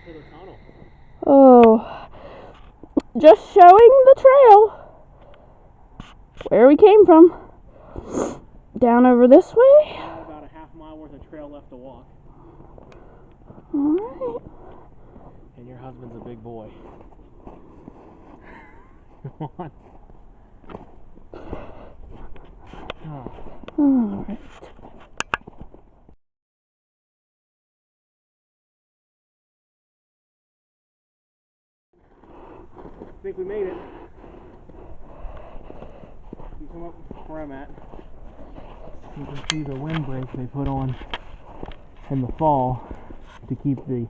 to the tunnel. Oh, just showing the trail where we came from. Down over this way. About a half mile worth of trail left to walk. Alright. And your husband's a big boy. Come on. Oh. Alright. I think we made it. You come up where I'm at. You can see the windbreak they put on in the fall to keep the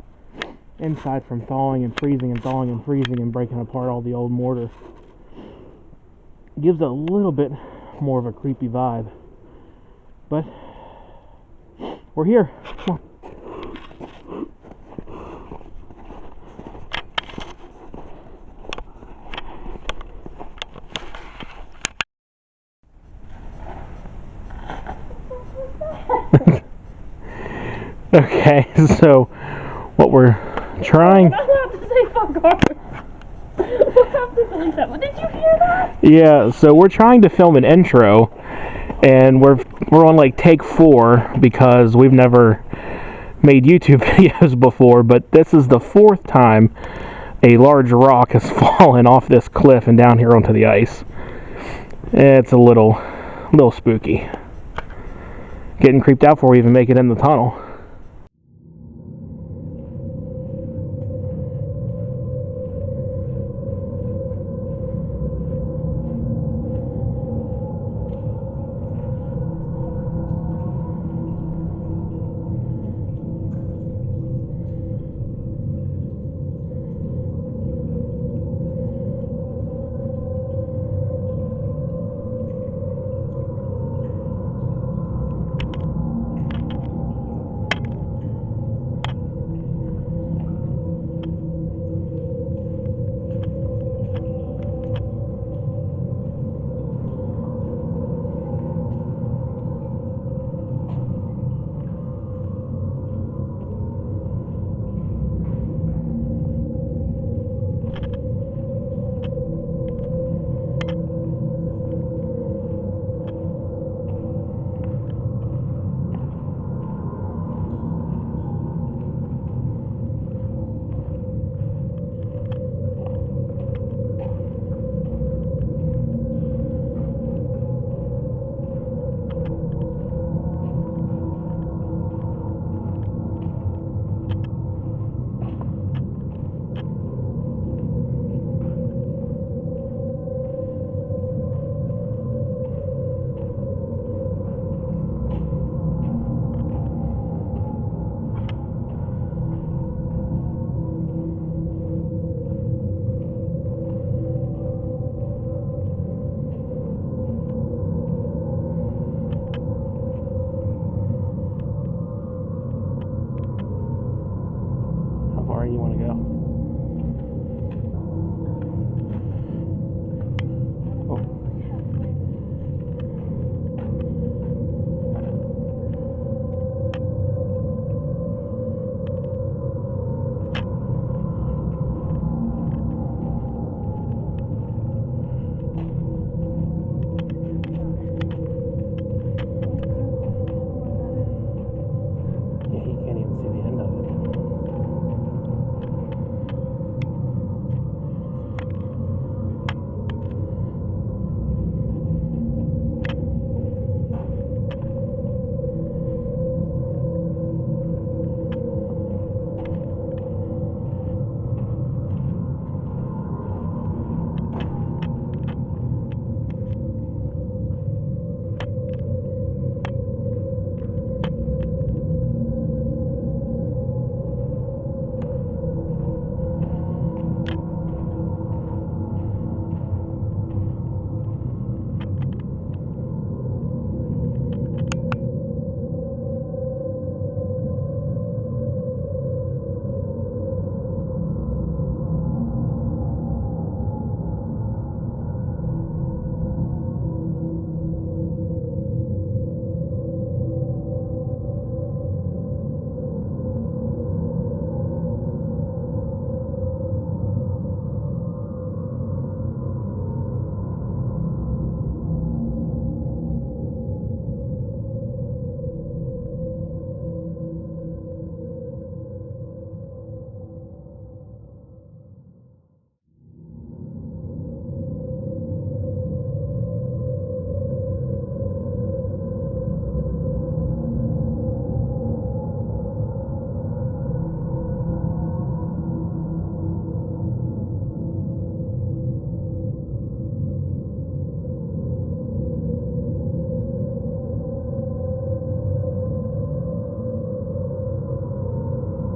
inside from thawing and freezing and thawing and freezing and breaking apart all the old mortar. It gives a little bit more of a creepy vibe. But we're here. Come on. Okay, so what we're trying... I'm not allowed to say fuck off. We'll have to delete that one. Did you hear that? Yeah, so we're trying to film an intro, and we're on like take 4 because we've never made YouTube videos before, but this is the 4th time a large rock has fallen off this cliff and down here onto the ice. It's a little spooky. Getting creeped out before we even make it in the tunnel.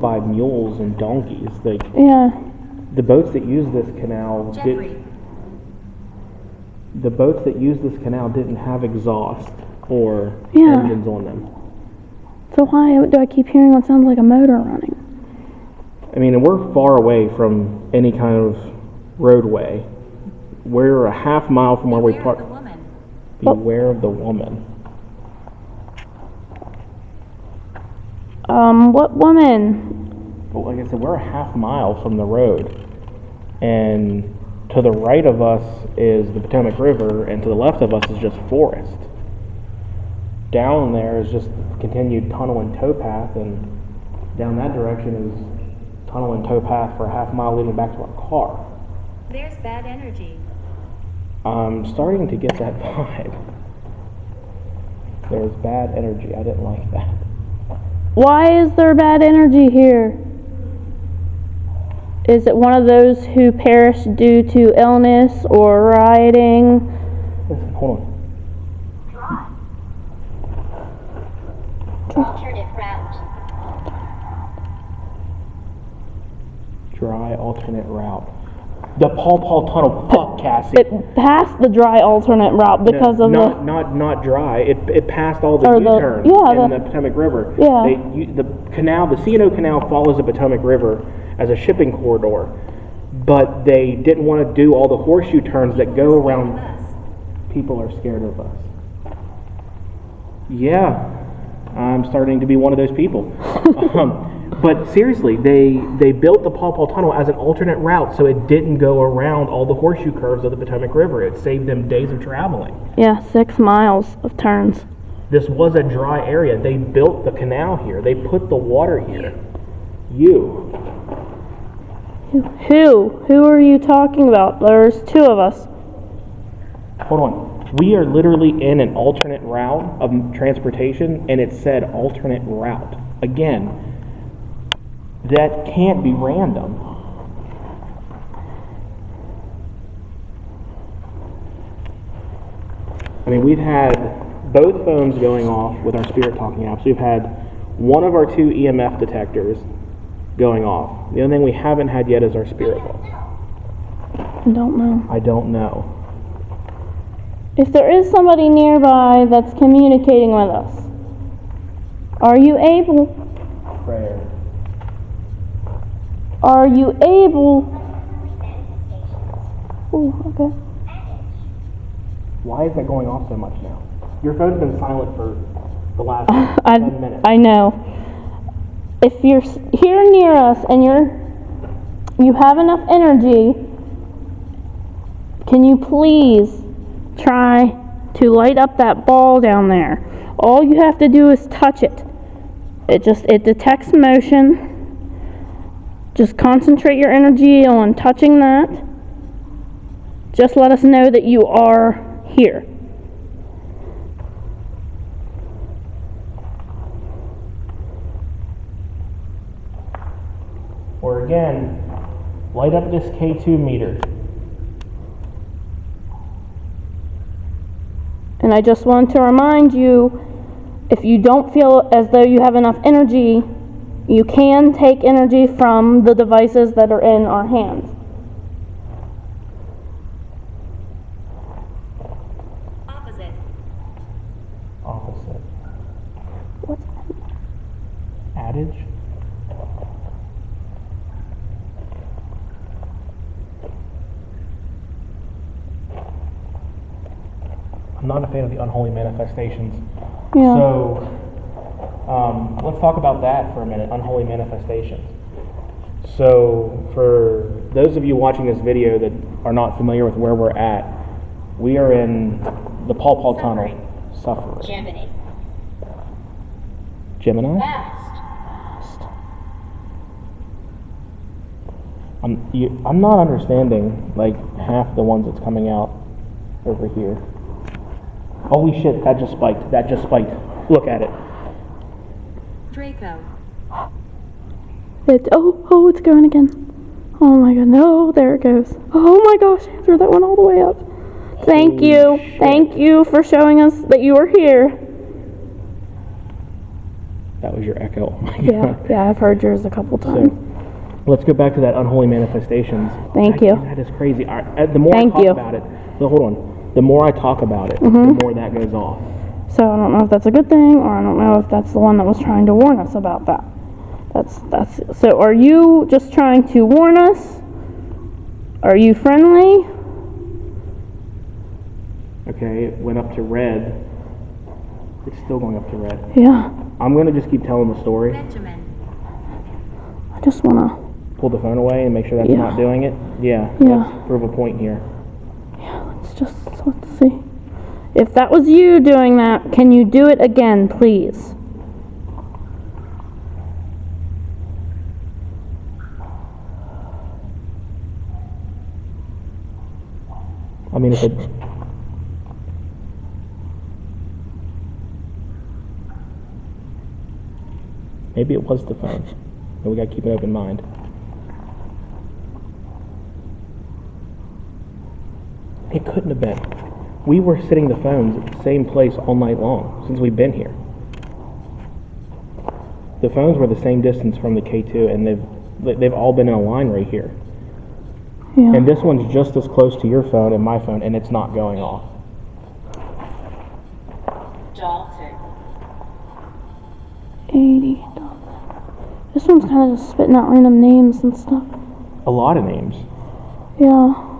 by mules and donkeys. Yeah. The boats that use this canal didn't have exhaust or engines on them. So why do I keep hearing what sounds like a motor running? I mean, and we're far away from any kind of roadway. We're a half mile from where we parked. Beware of the woman. What woman? Well, like I said, we're a half mile from the road. And to the right of us is the Potomac River, and to the left of us is just forest. Down there is just continued tunnel and towpath, and down that direction is tunnel and towpath for a half mile leading back to our car. There's bad energy. I'm starting to get that vibe. There's bad energy. I didn't like that. Why is there bad energy here? Is it one of those who perished due to illness or rioting? Listen, hold on. Alternate route. Dry alternate route. The PawPaw tunnel. Fuck, Cassie. It passed the dry alternate route because of not dry. It passed all the U-turns in the Potomac River. Yeah. The canal, the C&O Canal, follows the Potomac River as a shipping corridor, but they didn't want to do all the horseshoe turns that go around. People are scared of us. Yeah, I'm starting to be one of those people. But seriously, they built the PawPaw Tunnel as an alternate route so it didn't go around all the horseshoe curves of the Potomac River. It saved them days of traveling. Yeah, 6 miles of turns. This was a dry area. They built the canal here. They put the water here. You. Who are you talking about? There's 2 of us. Hold on. We are literally in an alternate route of transportation, and it said alternate route. Again, that can't be random. I mean, we've had both phones going off with our spirit talking apps. We've had one of our 2 EMF detectors going off. The only thing we haven't had yet is our spirit box. I don't know. I don't know. If there is somebody nearby that's communicating with us, are you able? Prayer. Are you able? Oh, okay. Why is that going off so much now? Your phone's been silent for the last 10 minutes. I know. If you're here near us and you have enough energy, can you please try to light up that ball down there? All you have to do is touch it. It detects motion. Just concentrate your energy on touching that. Just let us know that you are here. Or again, light up this K2 meter. And I just want to remind you, if you don't feel as though you have enough energy, you can take energy from the devices that are in our hands. Opposite. What's that? Adage? I'm not a fan of the unholy manifestations. Yeah. So, let's talk about that for a minute, unholy manifestations. So, for those of you watching this video that are not familiar with where we're at, we are in the PawPaw Tunnel. Suffering. Gemini? Fast. I'm not understanding, like, half the ones that's coming out over here. Holy shit, that just spiked. Look at it. Draco. It's going again. Oh my god, no, there it goes. Oh my gosh, I threw that one all the way up. Thank you. Thank you for showing us that you are here. That was your echo. Oh my Yeah, God. yeah, I've heard yours a couple times. So, let's go back to that unholy manifestations. Thank you. That is crazy. The more Thank I talk you. about it, so hold on. The more I talk about it, the more that goes off. So I don't know if that's a good thing, or I don't know if that's the one that was trying to warn us about that. That's. So are you just trying to warn us? Are you friendly? Okay, it went up to red. It's still going up to red. Yeah. I'm going to just keep telling the story. Benjamin. I just wanna. Pull the phone away and make sure that's Yeah. not doing it. Yeah, Yeah. let's prove a point here. Let's see. If that was you doing that, can you do it again, please? I mean, if it... Maybe it was the phone. And we got to keep an open mind. It couldn't have been. We were sitting the phones at the same place all night long since we've been here. The phones were the same distance from the K2, and they've all been in a line right here. Yeah. And this one's just as close to your phone and my phone, and it's not going off. Dalton. 80. This one's kind of just spitting out random names and stuff. A lot of names. Yeah.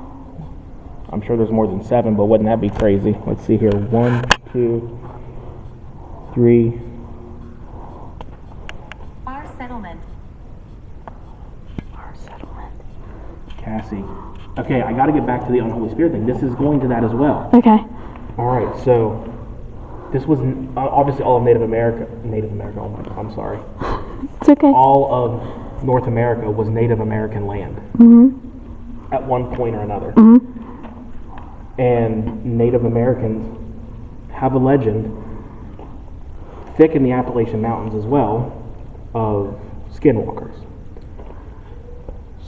I'm sure there's more than 7, but wouldn't that be crazy? Let's see here. 1, 2, 3. Our settlement. Our settlement. Cassie. Okay, I got to get back to the unholy spirit thing. This is going to that as well. Okay. All right, so this was obviously all of Native America. Oh my God, I'm sorry. It's okay. All of North America was Native American land at one point or another. And Native Americans have a legend, thick in the Appalachian Mountains as well, of skinwalkers.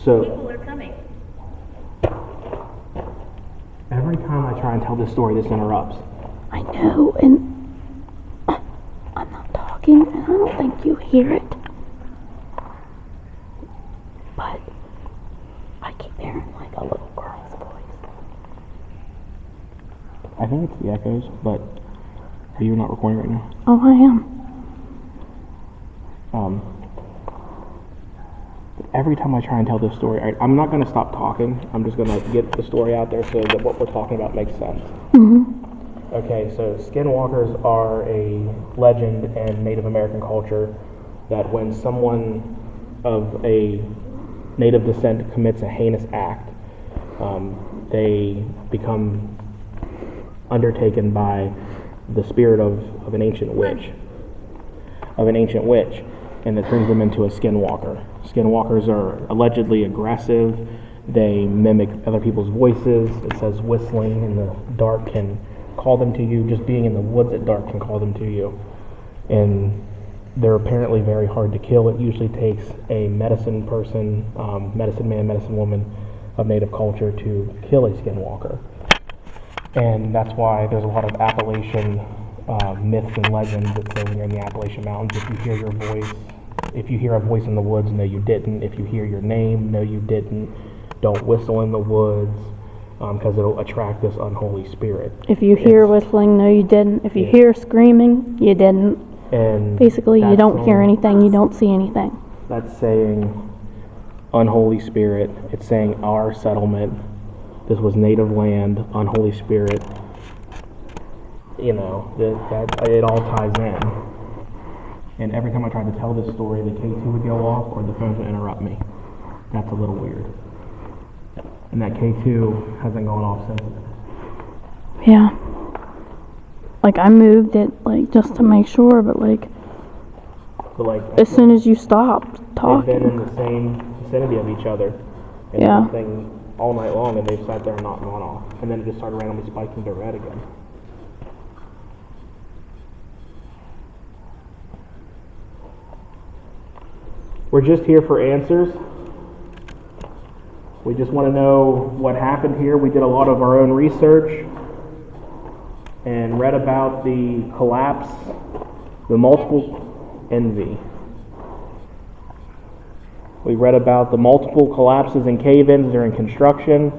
So People are coming. every time I try and tell this story, this interrupts. I know, and I'm not talking, and I don't think you hear it. But I keep hearing like a little girl's voice. I think it's the echoes, but you're not recording right now. Oh, I am. Every time I try and tell this story, I'm not going to stop talking. I'm just going to get the story out there so that what we're talking about makes sense. Okay, so skinwalkers are a legend in Native American culture that when someone of a Native descent commits a heinous act, they become undertaken by the spirit of an ancient witch. And that turns them into a skinwalker. Skinwalkers are allegedly aggressive. They mimic other people's voices. It says whistling in the dark can call them to you. Just being in the woods at dark can call them to you. And they're apparently very hard to kill. It usually takes a medicine person, medicine man, medicine woman of Native culture to kill a skinwalker. And that's why there's a lot of Appalachian myths and legends that say when you're in the Appalachian Mountains, if you hear a voice in the woods, no you didn't. If you hear your name, no you didn't. Don't whistle in the woods because it'll attract this unholy spirit. If you hear whistling, no, you didn't. If you hear screaming, you didn't. And basically, you don't hear anything, you don't see anything. That's saying unholy spirit. It's saying our settlement. This was native land, unholy spirit. You know, that it all ties in. And every time I tried to tell this story, the K2 would go off or the phone would interrupt me. That's a little weird. And that K2 hasn't gone off since then. Yeah. Like, I moved it, like, just to make sure, but, like, as soon as you stopped talking. They've been in the same vicinity of each other. And nothing all night long, and they've sat there and not gone off. And then it just started randomly spiking to red again. We're just here for answers. We just want to know what happened here. We did a lot of our own research and read about the collapse, the multiple envy. We read about the multiple collapses and cave-ins during construction.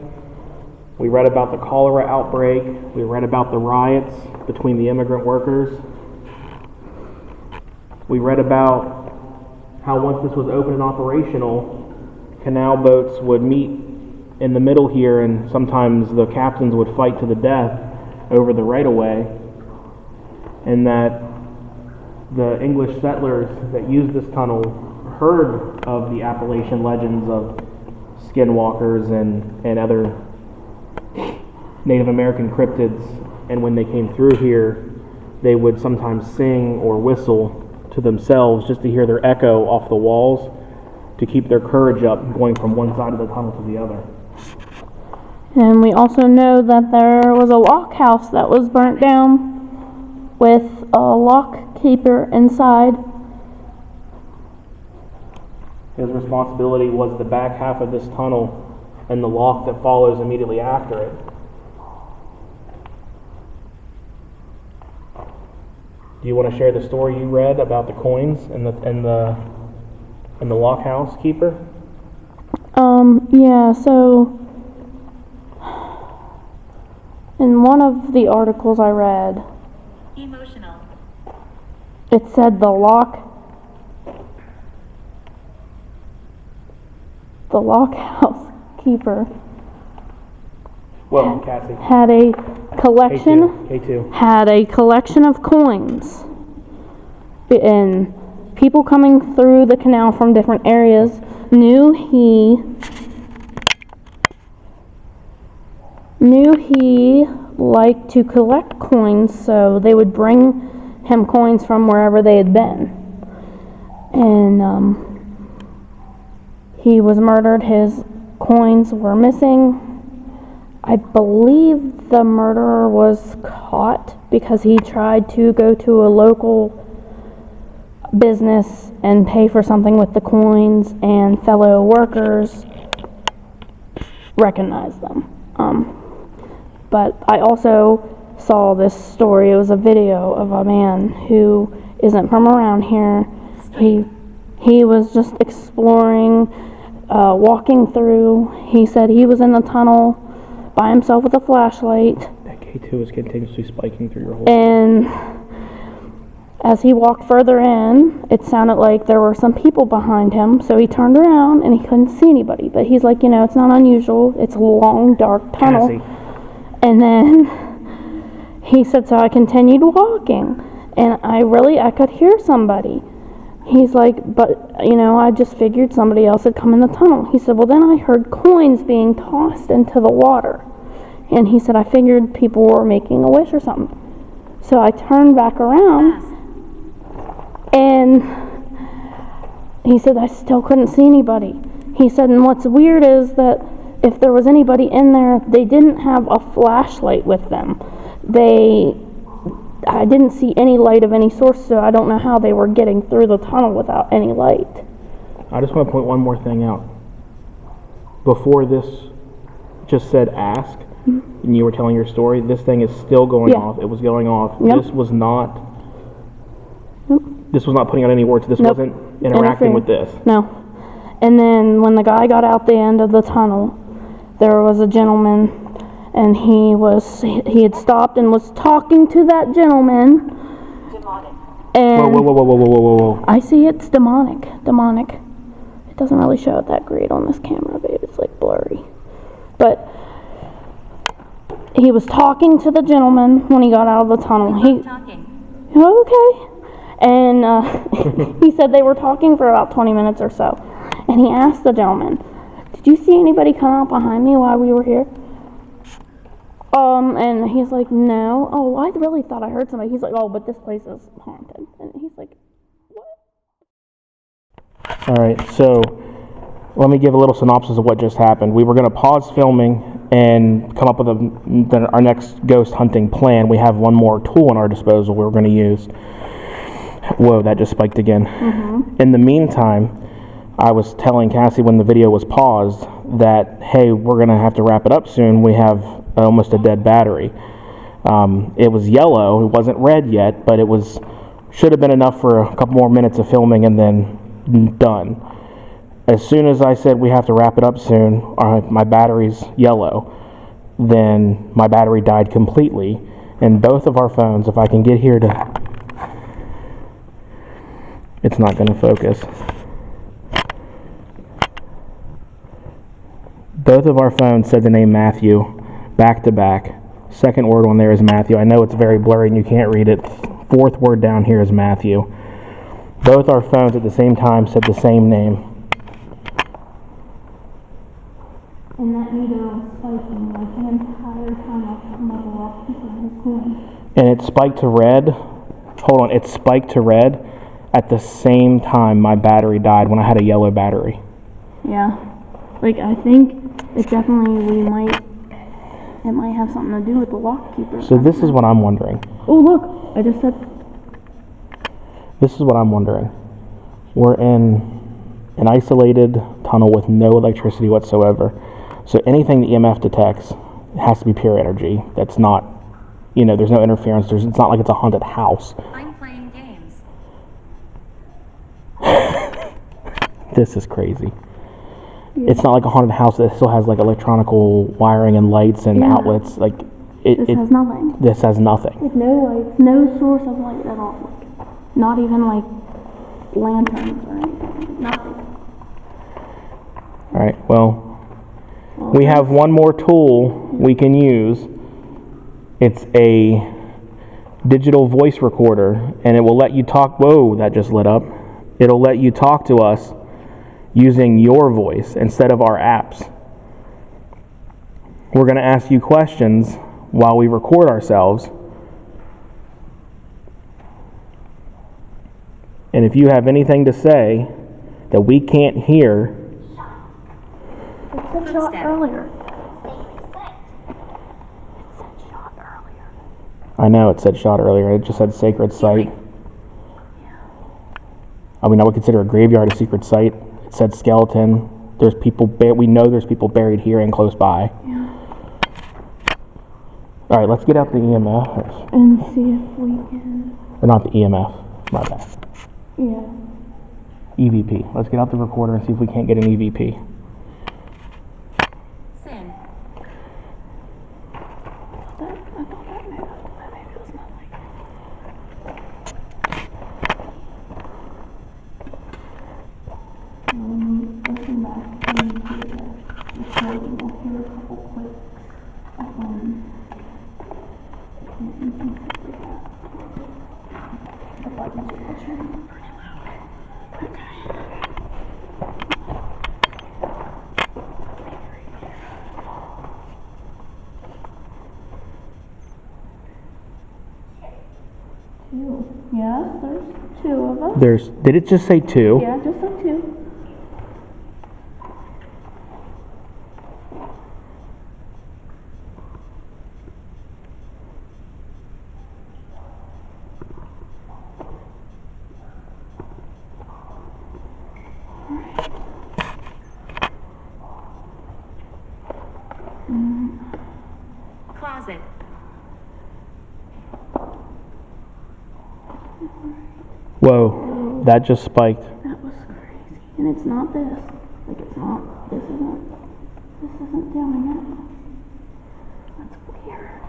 We read about the cholera outbreak. We read about the riots between the immigrant workers. We read about how once this was open and operational, canal boats would meet in the middle here, and sometimes the captains would fight to the death over the right-of-way, and that the English settlers that used this tunnel heard of the Appalachian legends of skinwalkers and other Native American cryptids, and when they came through here, they would sometimes sing or whistle to themselves just to hear their echo off the walls to keep their courage up going from one side of the tunnel to the other. And we also know that there was a lock house that was burnt down with a lock keeper inside. His responsibility was the back half of this tunnel and the lock that follows immediately after it. Do you want to share the story you read about the coins and the lock house keeper? Yeah, so in one of the articles I read, Emotional. it said the lock house keeper Well, Cassie. had a collection K2. had a collection of coins, and people coming through the canal from different areas knew he liked to collect coins, so they would bring him coins from wherever they had been. And he was murdered. His coins were missing. I believe the murderer was caught because he tried to go to a local business and pay for something with the coins, and fellow workers recognized them. But I also saw this story. It was a video of a man who isn't from around here. He was just exploring, walking through. He said he was in the tunnel by himself with a flashlight. That K2 is continuously spiking through your whole... And as he walked further in, it sounded like there were some people behind him. So he turned around and he couldn't see anybody. But he's like, it's not unusual. It's a long, dark tunnel. Cassie. And then he said, so I continued walking. And I could hear somebody. He's like, but, I just figured somebody else had come in the tunnel. He said, well, then I heard coins being tossed into the water. And he said, I figured people were making a wish or something. So I turned back around, and he said, I still couldn't see anybody. He said, and what's weird is that if there was anybody in there, they didn't have a flashlight with them. I didn't see any light of any source, so I don't know how they were getting through the tunnel without any light. I just want to point one more thing out. Before this just said ask, and you were telling your story, this thing is still going off. It was going off. Yep. This was not putting out any words. This wasn't interacting with this. No. And then when the guy got out the end of the tunnel, there was a gentleman, and he had stopped and was talking to that gentleman. Demonic. And Whoa. I see it's demonic. It doesn't really show it that great on this camera, babe. It's like blurry. But he was talking to the gentleman when he got out of the tunnel. Okay. And he said they were talking for about 20 minutes or so. And he asked the gentleman, did you see anybody come out behind me while we were here? And he's like, no. Oh, I really thought I heard somebody. He's like, oh, but this place is haunted. And he's like, what? All right, so let me give a little synopsis of what just happened. We were going to pause filming and come up with our next ghost hunting plan. We have one more tool at our disposal we're going to use. Whoa, that just spiked again. Mm-hmm. In the meantime, I was telling Cassie when the video was paused that, hey, we're going to have to wrap it up soon. We have almost a dead battery. It was yellow. It wasn't red yet, but it was Should have been enough for a couple more minutes of filming and then done. As soon as I said we have to wrap it up soon, my battery's yellow, then my battery died completely. And both of our phones, if I can get here to... It's not going to focus. Both of our phones said the name Matthew, back to back. Second word on there is Matthew. I know it's very blurry and you can't read it. Fourth word down here is Matthew. Both our phones at the same time said the same name. And that meter was spiking like the entire time I was talking about the rock keeper in his coin. And it spiked to red. Hold on, it spiked to red at the same time my battery died when I had a yellow battery. Yeah. Like, I think it definitely, it might have something to do with the lock keeper. So this is what I'm wondering. Oh, look, I just said... This is what I'm wondering. We're in an isolated tunnel with no electricity whatsoever. So anything the EMF detects has to be pure energy. That's not, there's no interference. It's not like it's a haunted house. I'm playing games. This is crazy. Yeah. It's not like a haunted house that still has like electronical wiring and lights and outlets. Like this has nothing. This has nothing. Like no lights, no source of light at all. Like, not even like lanterns or anything. Nothing. All right. Well, we have one more tool we can use. It's a digital voice recorder, and it will let you talk. Whoa, that just lit up. It'll let you talk to us using your voice instead of our apps. We're going to ask you questions while we record ourselves. And if you have anything to say that we can't hear... It said shot earlier. I know it said shot earlier. It just said sacred site. I mean, I would consider a graveyard a secret site. It said skeleton. There's people. We know there's people buried here and close by. Yeah. All right, let's get out the EMF and see if we can. Or not the EMF. My bad. Yeah. EVP. Let's get out the recorder and see if we can't get an EVP. Sin. I thought that maybe it was not like. Listen back and hear the recording. I'll hear a couple quick if I can switch it pretty loud. Okay. Two. Yes, there's two of us. Did it just say two? Yeah, just said two. Closet. Whoa, that just spiked. That was crazy. And it's not this. Like it's not, this isn't doing it. That's weird.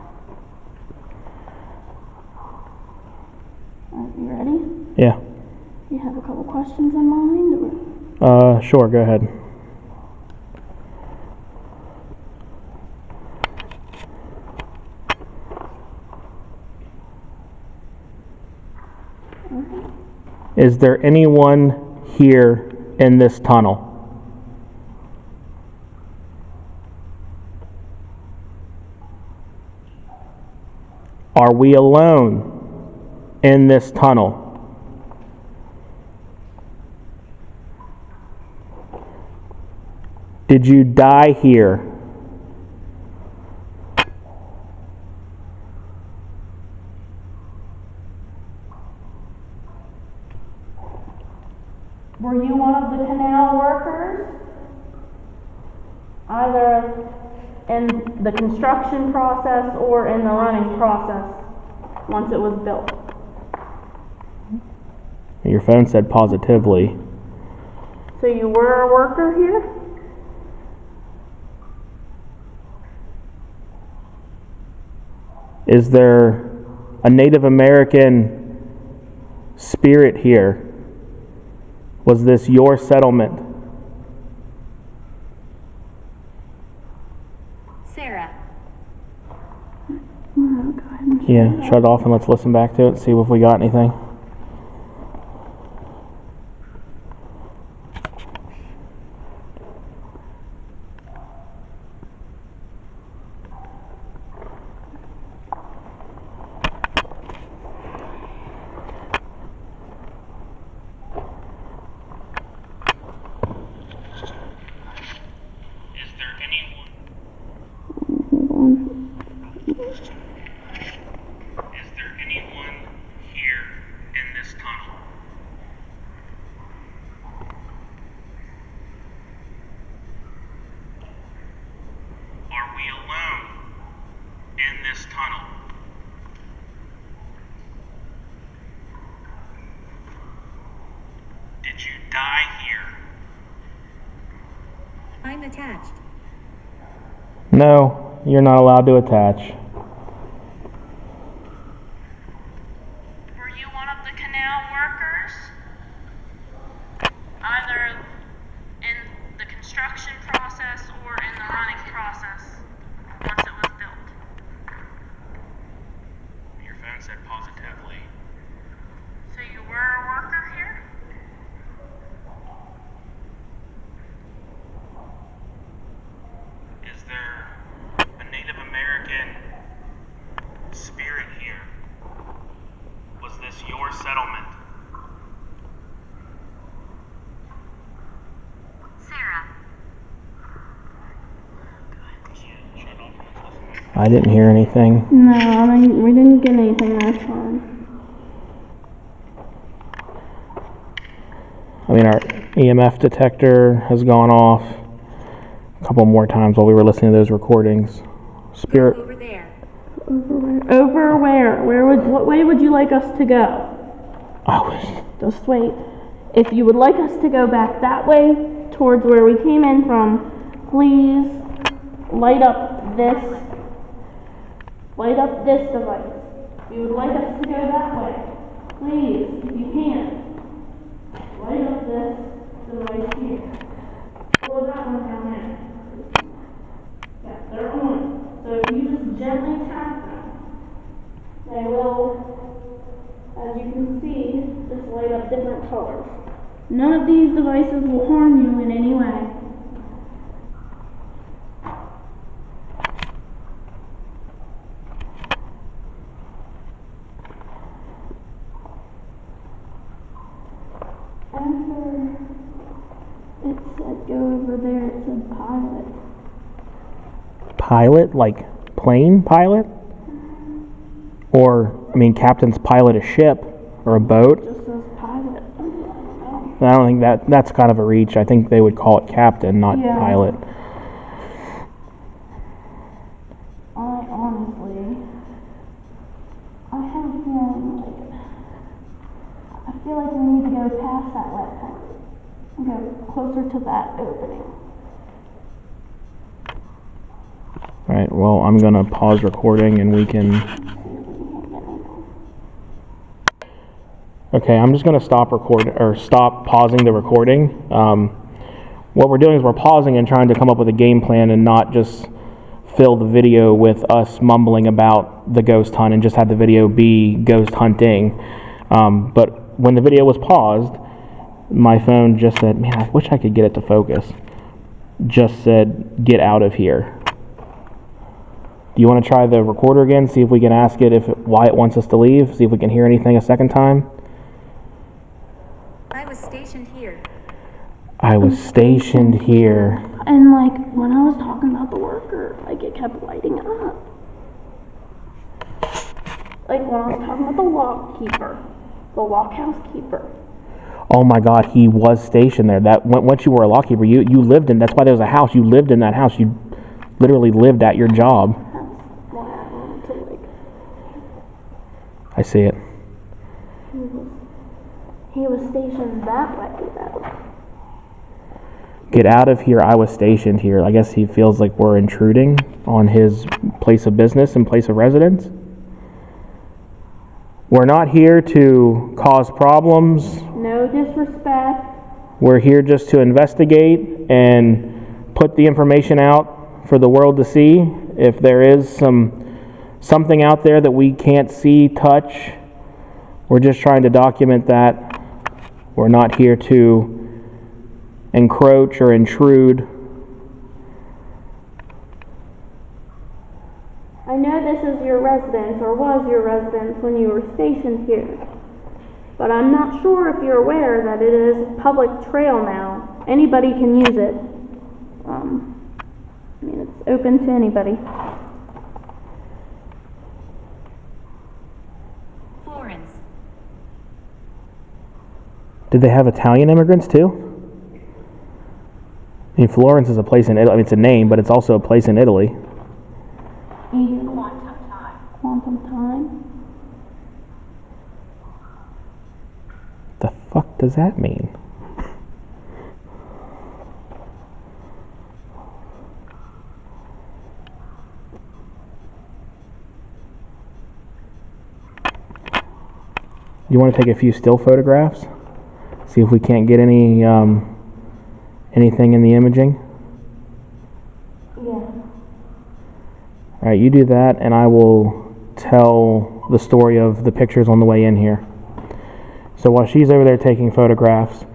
Alright, you ready? Yeah. You have a couple questions in mind? Or? Sure, go ahead. Is there anyone here in this tunnel? Are we alone in this tunnel? Did you die here? Were you one of the canal workers? Either in the construction process or in the running process once it was built? Your phone said positively. So you were a worker here? Is there a Native American spirit here? Was this your settlement? Sarah. Oh, go ahead and Yeah, shut it off and let's listen back to it and see if we got anything. Is there anyone? Is there anyone here in this tunnel? Are we alone in this tunnel? Did you die here? I'm attached. No, you're not allowed to attach. Were you one of the canal workers? Either in the construction process or in the running process once it was built? Your phone said positively. So you were a worker here? Is there a Native American spirit here? Was this your settlement? Sarah. I didn't hear anything. No, we didn't get anything that time. I mean, our EMF detector has gone off a couple more times while we were listening to those recordings. Spirit. Over there. Over where? What way would you like us to go? I was. Just wait. If you would like us to go back that way, towards where we came in from, please light up this device. If you would like us to go that way, please, if you can, light up this device here. Or that one down there. Yeah, they're on. So if you just gently tap them, they will, as you can see, just light up different colors. None of these devices will harm you in any way. After it said go over there, it said pilot. Pilot? Like plane pilot? Or, I mean, captains pilot a ship or a boat. It just says pilot. I don't think that's kind of a reach. I think they would call it captain, not Yeah. pilot. I have a feeling I feel like we need to go past that wet part and go closer to that opening. Alright, well, I'm going to pause recording and we can... Okay, I'm just going to stop pausing the recording. What we're doing is we're pausing and trying to come up with a game plan and not just fill the video with us mumbling about the ghost hunt and just have the video be ghost hunting. But when the video was paused, my phone just said, man, I wish I could get it to focus. Just said, get out of here. Do you want to try the recorder again, see if we can ask it why it wants us to leave, see if we can hear anything a second time? I was stationed here. I was stationed here. And when I was talking about the worker, it kept lighting up. When I was talking about the lock keeper, the lock house keeper. Oh my God, he was stationed there. That once you were a lock keeper, you lived in. That's why there was a house. You lived in that house. You literally lived at your job. That's why I wanted to I see it. He was stationed that way, though. Get out of here, I was stationed here. I guess he feels like we're intruding on his place of business and place of residence. We're not here to cause problems. No disrespect. We're here just to investigate and put the information out for the world to see. If there is something out there that we can't see, touch, we're just trying to document that. We're not here to encroach or intrude. I know this is your residence, or was your residence when you were stationed here, but I'm not sure if you're aware that it is a public trail now. Anybody can use it. It's open to anybody. Florence. Did they have Italian immigrants too? I mean, Florence is a place in Italy. I mean, it's a name, but it's also a place in Italy. Quantum time. Quantum time? The fuck does that mean? You want to take a few still photographs? See if we can't get any anything in the imaging? Yeah. Alright, you do that, and I will tell the story of the pictures on the way in here. So while she's over there taking photographs,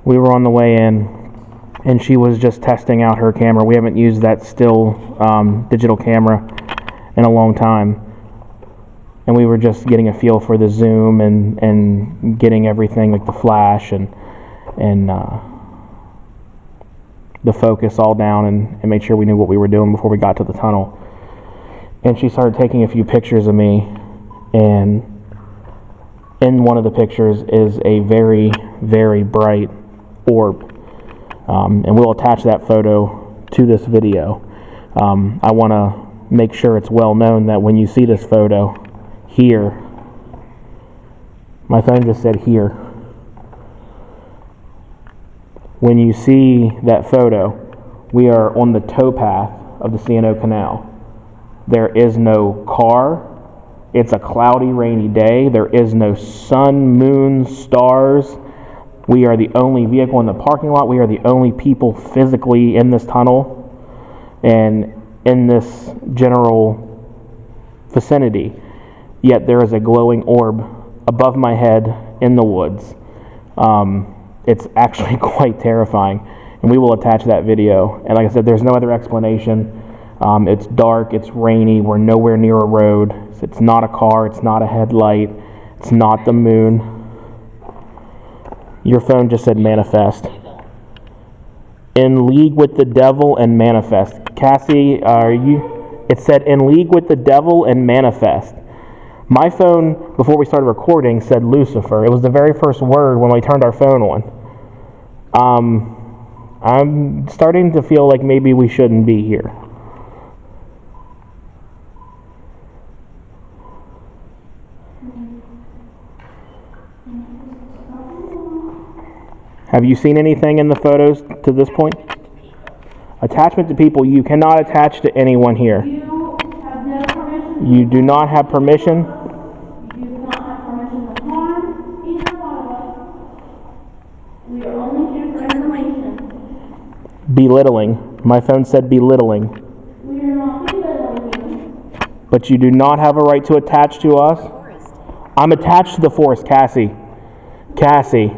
we were on the way in, and she was just testing out her camera. We haven't used that still digital camera in a long time. And we were just getting a feel for the zoom and getting everything, like the flash and the focus all down and made sure we knew what we were doing before we got to the tunnel. And she started taking a few pictures of me, and in one of the pictures is a very, very bright orb. And we'll attach that photo to this video. I want to make sure it's well known that when you see this photo here, my phone just said here. When you see that photo, we are on the towpath of the C&O Canal. There is no car. It's a cloudy, rainy day. There is no sun, moon, stars. We are the only vehicle in the parking lot. We are the only people physically in this tunnel and in this general vicinity. Yet there is a glowing orb above my head in the woods. It's actually quite terrifying, and we will attach that video. And like I said, there's no other explanation. It's dark, it's rainy, we're nowhere near a road. It's not a car, it's not a headlight, it's not the moon. Your phone just said manifest. In league with the devil and manifest. Cassie, are you? It said in league with the devil and manifest. My phone, before we started recording, said Lucifer. It was the very first word when we turned our phone on. I'm starting to feel like maybe we shouldn't be here. Have you seen anything in the photos to this point? Attachment to people. You cannot attach to anyone here. You have no permission. You do not have permission. You do not have permission to harm either one of us. We are only here for information. Belittling. My phone said belittling. We are not belittling you. But you do not have a right to attach to us. I'm attached to the forest, Cassie. Cassie.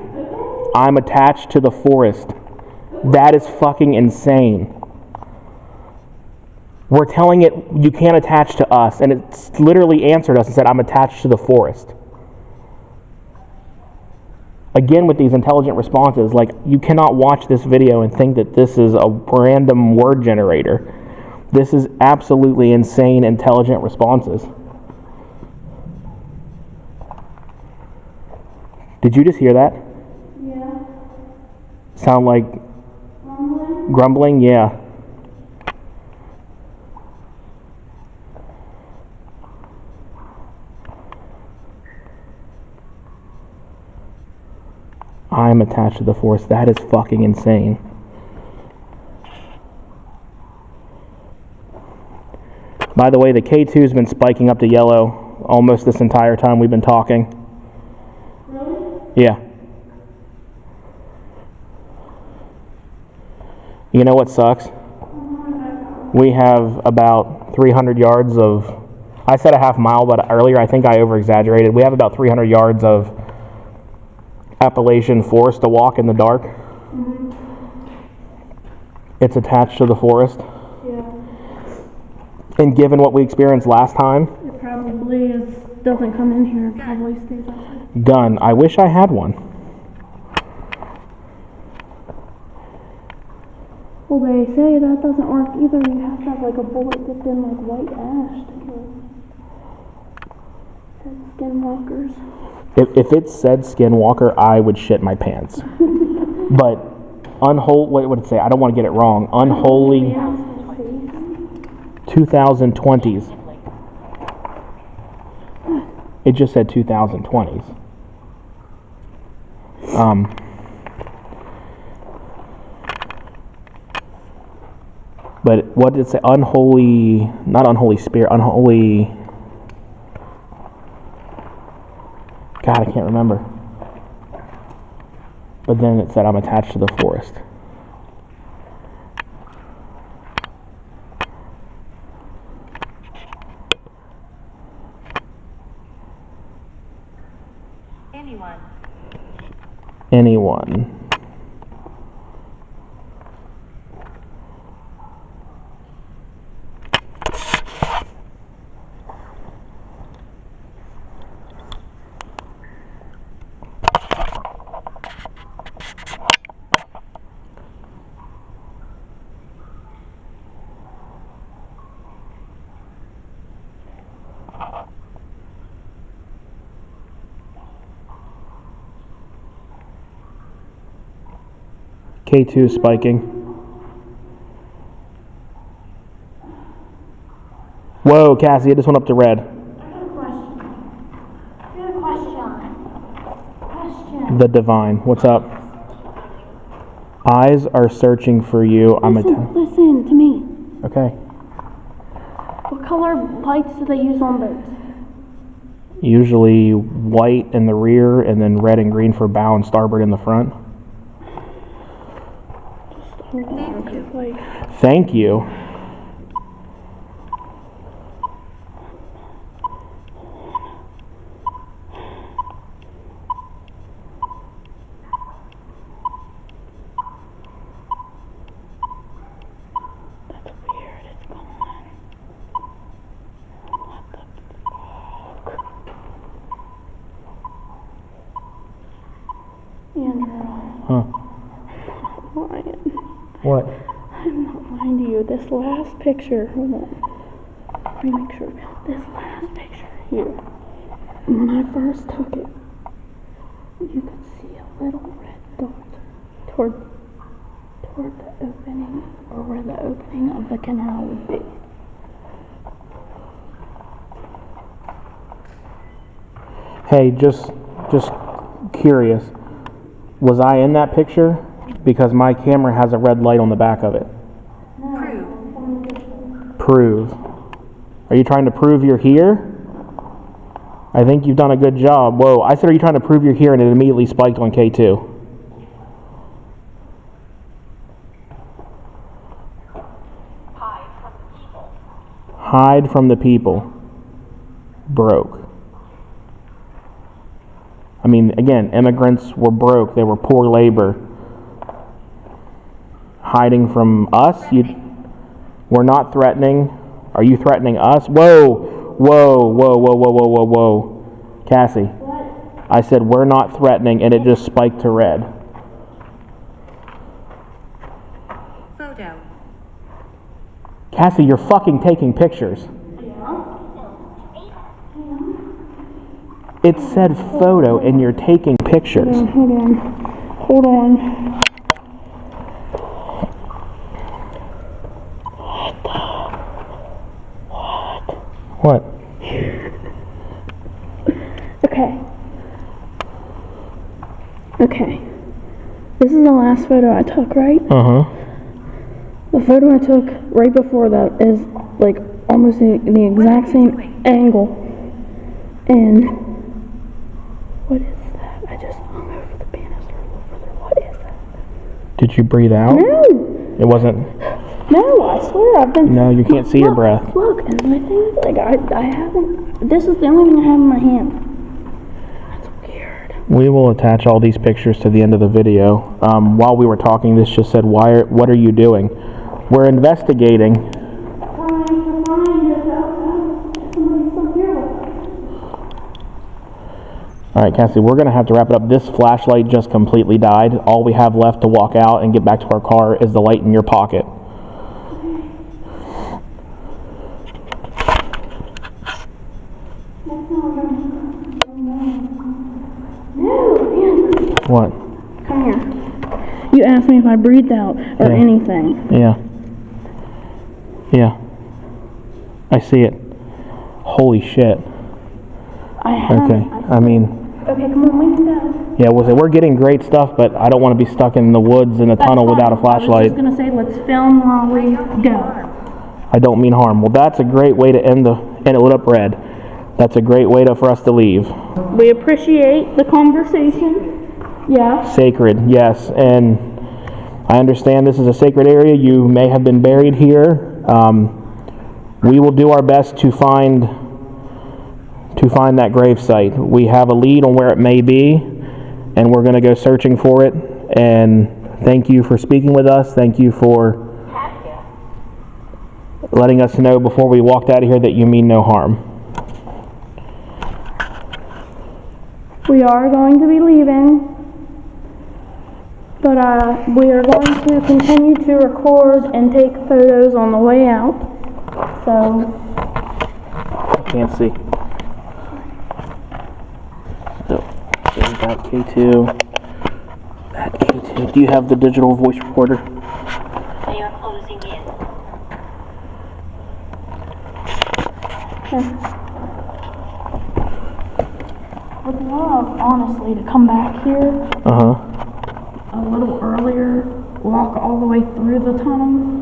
I'm attached to the forest. That is fucking insane. We're telling it you can't attach to us, and it's literally answered us and said, I'm attached to the forest. Again, with these intelligent responses, like, you cannot watch this video and think that this is a random word generator. This is absolutely insane, intelligent responses. Did you just hear that? Yeah. Sound like Grumbling? grumbling? Yeah. I'm attached to the forest. That is fucking insane. By the way, the K2's been spiking up to yellow almost this entire time we've been talking. Really? Yeah. You know what sucks? We have about 300 yards of... I said a half mile, but earlier I think I over-exaggerated. We have about 300 yards of Appalachian forest to walk in the dark. Mm-hmm. It's attached to the forest. Yeah. And given what we experienced last time... It probably doesn't come in here. It probably stays outside. Done. I wish I had one. Well, they say that doesn't work either. You have to have like a bullet dipped in like white ash to kill skinwalkers. If it said Skinwalker, I would shit my pants. But unholy, what would it say? I don't want to get it wrong. Unholy 2020s. It just said 2020s. But what did it say? Unholy, not unholy spirit, unholy... God, I can't remember. But then it said I'm attached to the forest. Anyone. K2 spiking. Whoa, Cassie, it just went up to red. I got a question. The Divine. What's up? Eyes are searching for you. Listen to me. Okay. What color lights do they use on boats? Usually white in the rear and then red and green for bow and starboard in the front. Thank you. That's weird. It's gone. What the fuck? Andrew. Huh. I'm not lying. What? I'm not lying to you. This last picture, hold on. Let me make sure. This last picture here, when I first took it, you could see a little red dot toward the opening, or where the opening of the canal would be. Hey, just curious. Was I in that picture? Because my camera has a red light on the back of it. Prove. Are you trying to prove you're here? I think you've done a good job. Whoa, I said, are you trying to prove you're here? And it immediately spiked on K2. Hide from the people. Broke. I mean, again, immigrants were broke. They were poor labor. Hiding from us? We're not threatening. Are you threatening us? Whoa, whoa, whoa, whoa, whoa, whoa, whoa, whoa. Cassie, What? I said we're not threatening, and it just spiked to red. Photo. Cassie, you're fucking taking pictures. It said photo, and you're taking pictures. Hold on. What? Okay. This is the last photo I took, right? Uh-huh. The photo I took right before that is like almost the exact same angle. And what is that? I just hung over the banister over there. What is that? Did you breathe out? No! It wasn't... No, I swear I've been... No, you can't see your breath. Look, and my thing is, like, I haven't... This is the only thing I have in my hand. That's weird. We will attach all these pictures to the end of the video. While we were talking, this just said, what are you doing? We're investigating. Alright, Cassie, we're going to have to wrap it up. This flashlight just completely died. All we have left to walk out and get back to our car is the light in your pocket. What? Come here. You asked me if I breathed out or anything. Yeah. Yeah. I see it. Holy shit. I have. Okay. I mean... Okay, come on, we can go. Yeah, we're getting great stuff, but I don't want to be stuck in the woods in a tunnel without a I flashlight. was just going to say, let's film while we go. I don't mean harm. Well, that's a great way to end and it lit up red. That's a great way for us to leave. We appreciate the conversation. Yeah. Sacred, yes. And I understand this is a sacred area. You may have been buried here. We will do our best to find that grave site. We have a lead on where it may be, and we're going to go searching for it. And thank you for speaking with us. Thank you for letting us know before we walked out of here that you mean no harm. We are going to be leaving, but we are going to continue to record and take photos on the way out. So I can't see. So there's that K2. That K2. Do you have the digital voice recorder? They are closing in. would love, honestly, to come back here a little earlier, walk all the way through the tunnel,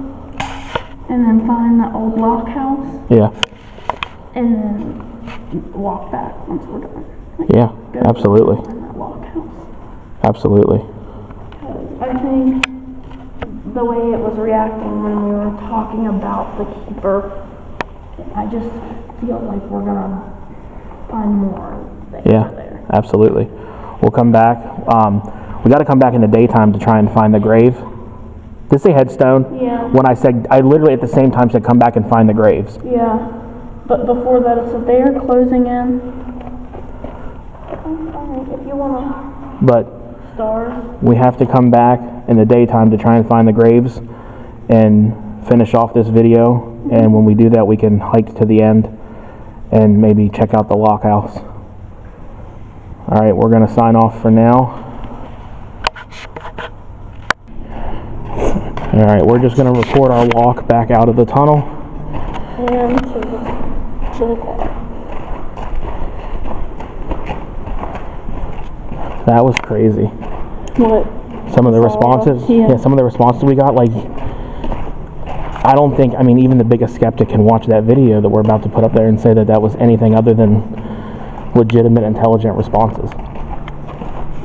and then find the old block house. Yeah. And then walk back once we're done. Yeah, absolutely. Find that block house. Absolutely. I think the way it was reacting when we were talking about the keeper, I just feel like we're gonna find more there. Absolutely. We'll come back. We got to come back in the daytime to try and find the grave. Did it say headstone? Yeah. When I said, I literally at the same time said come back and find the graves. Yeah. But before that, it said they are closing in. If you want to. But Stars. we have to come back in the daytime to try and find the graves and finish off this video. And when we do that, we can hike to the end and maybe check out the lock house. All right, we're going to sign off for now. All right, we're just going to record our walk back out of the tunnel. And to the car. That was crazy. What? Some of the responses, some of the responses we got, like, I don't think, I mean, even the biggest skeptic can watch that video that we're about to put up there and say that that was anything other than legitimate, intelligent responses.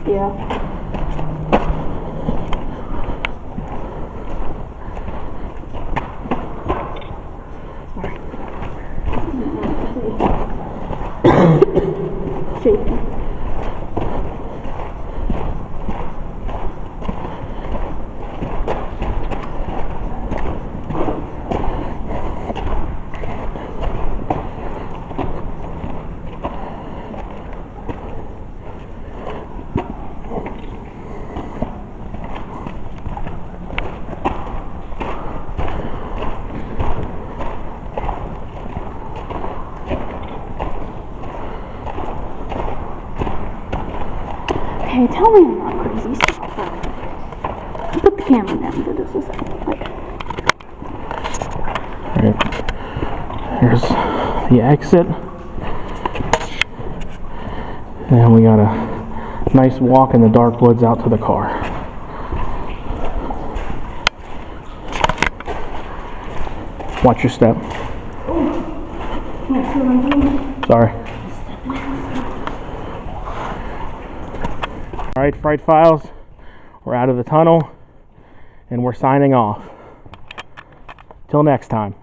Yeah. Shaking. Hey, tell me I'm not crazy. Stop. Put the camera down for just a second. Alright. Here's the exit. And we got a nice walk in the dark woods out to the car. Watch your step. Sorry. Alright, Fright Files, we're out of the tunnel and we're signing off. Till next time.